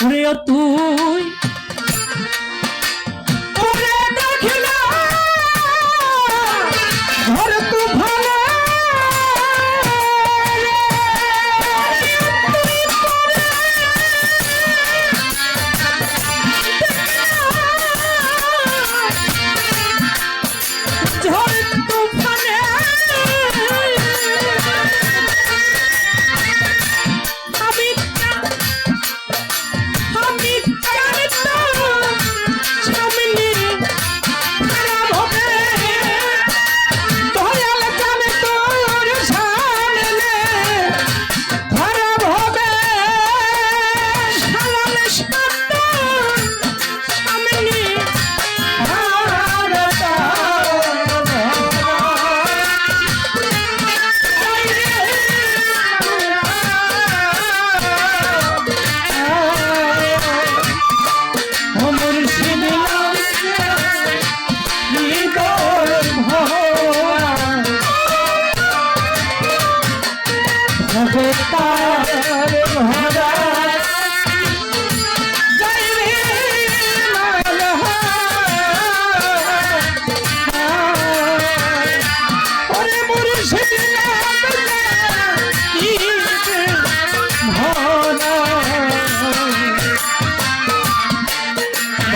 প্রিয় তুই ঘর তুফানে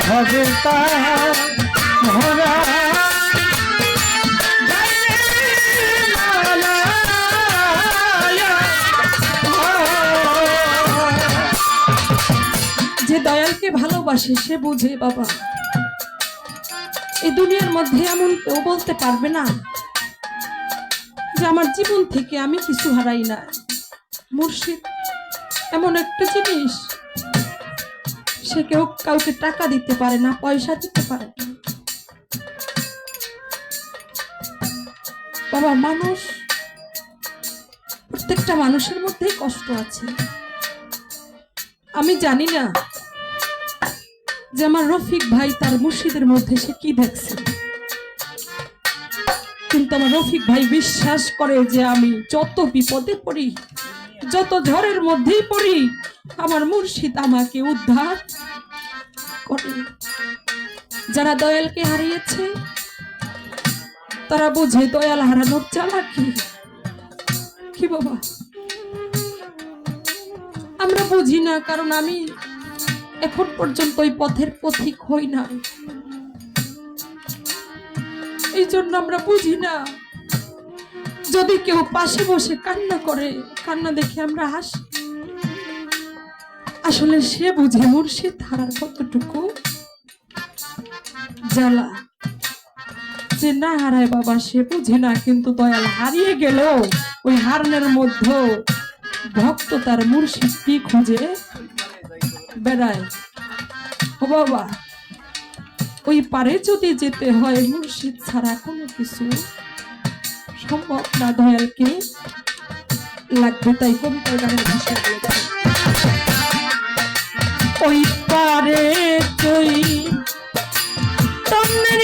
ভগতা ভরা যে দয়ালকে ভালোবাসে সে বুঝে বাবা এই দুনিয়ার মধ্যে এমন কেউ বলতে পারবে না যে আমার জীবন থেকে আমি কিছু হারাই না। মুর্শিদ এমন একটা জিনিস সে কেউ কাউকে টাকা দিতে পারে না, পয়সা দিতে পারে না। বাবা মানুষ প্রত্যেকটা মানুষের মধ্যেই কষ্ট আছে। আমি জানি না যে আমার রফিক ভাই তার মুর্শিদের মধ্যে সে কি দেখছে, কিন্তু আমার রফিক ভাই বিশ্বাস করে যে আমি যত বিপদে পড়ি, যত ঝড়ের মধ্যেই পড়ি, আমার মুর্শিদ আমাকে উদ্ধার করে। যারা দয়ালকে হারিয়েছে তারা বুঝে দয়াল হারানোর জ্বালা কি বাবা। আমরা বুঝি না, কারণ আমি এখন পর্যন্ত ওই পথের পথিক হই না, এই জন্য আমরা বুঝি না। যদি কেউ পাশে বসে কান্না করে, কান্না দেখে আমরা হাসি, আসলে সে বুঝে মুর্শিদ হারার কতটুকু জ্বালা। যে না হারায় বাবা সে বুঝে না, কিন্তু দয়াল হারিয়ে গেল ওই হারানোর মধ্যে ভক্ত তার মুর্শিদ কি খুঁজে বেড়ায়। ও বাবা ওই পারে যদি যেতে হয় মুর্শিদ ছাড়া কোনো কিছু সম্ভব না, দয়ালকে লাগবে। তাই কবিতার গানের ভাষা বলেছে ওই পারে তুই তন্নের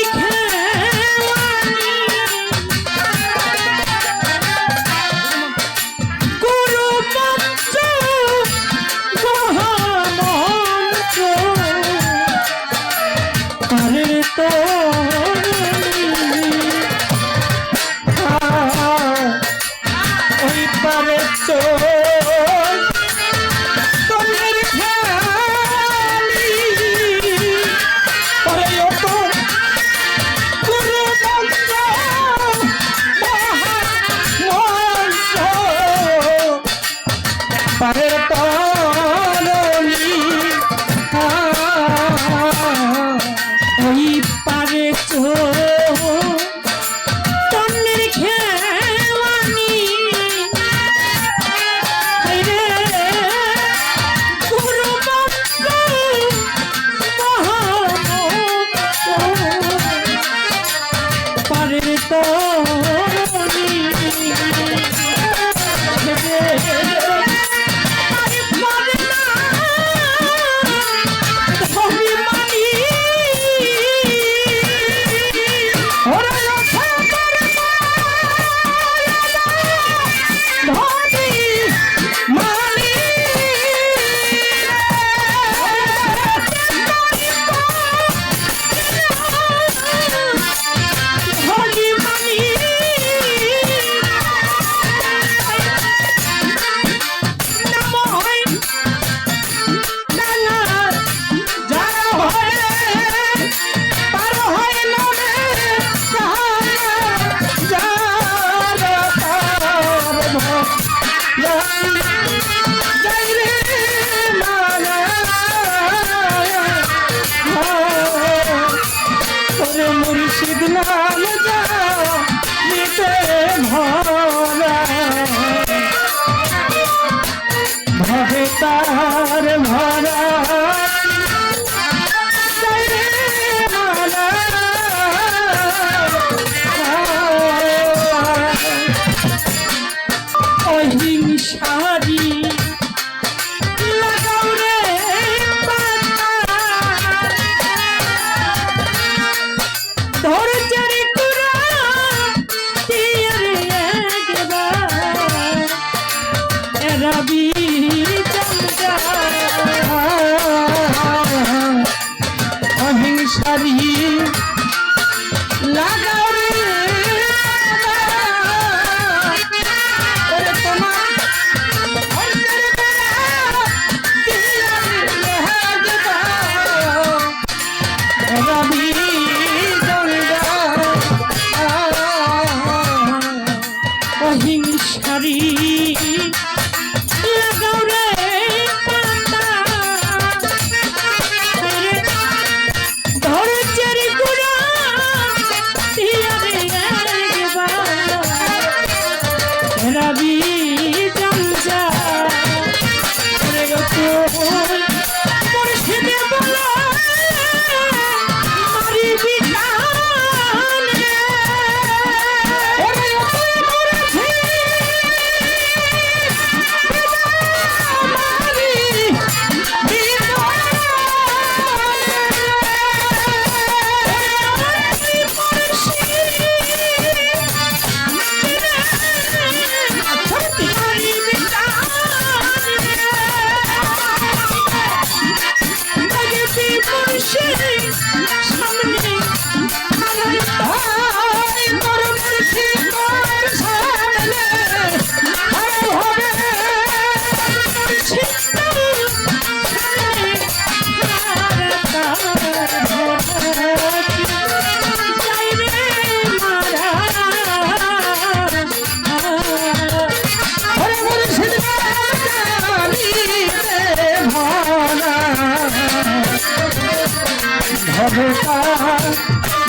হবে তার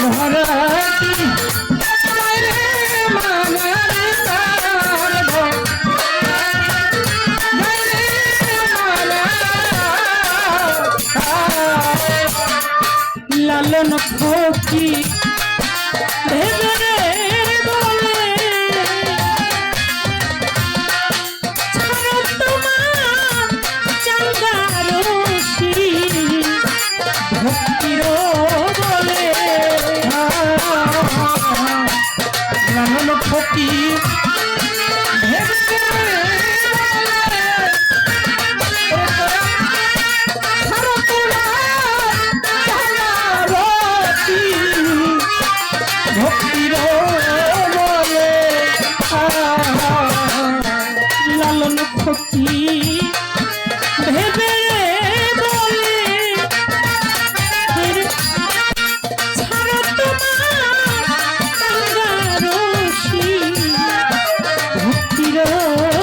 ধরাতি রে মানারে তার লালন ফকির ভেবে বলে ছাড়ো তোমার চাঙ্গারসি ভক্তির বলে লালন ফকির ভক্তির বলে লালন ফকির ভেবে বলে ছাড়ো তোমার চাঙ্গারসি ভক্তির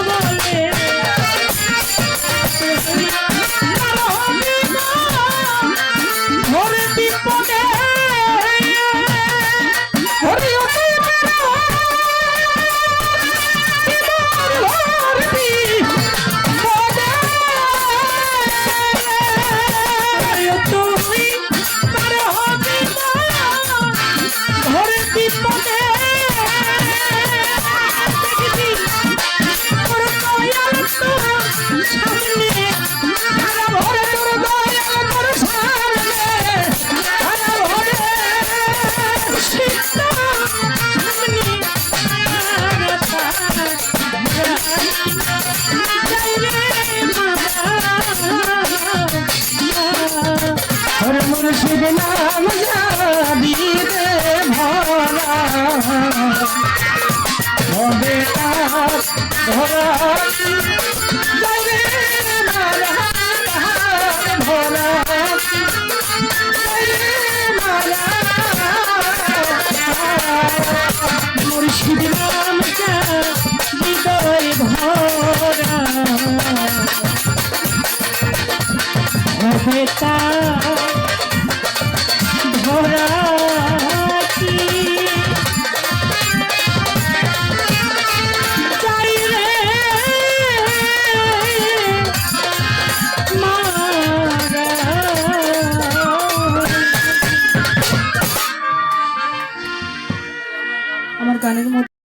বলে ঘরে বিপদে ঘরে তুমি তার হবে ঘরে বিপদে দেখবি তোর দয়াল তোর সামনে সারা ভরে তোর দয়াল তোর সামনে সারা ভরে সীতা সামনে হরে মুর্শিদ নাম জাদিতে ভরা হবে তার ধরাতি যাইরে মালা ধরাতি যাইরে মালা মুর্শিদ নাম হৃদয় ভরা হবে তার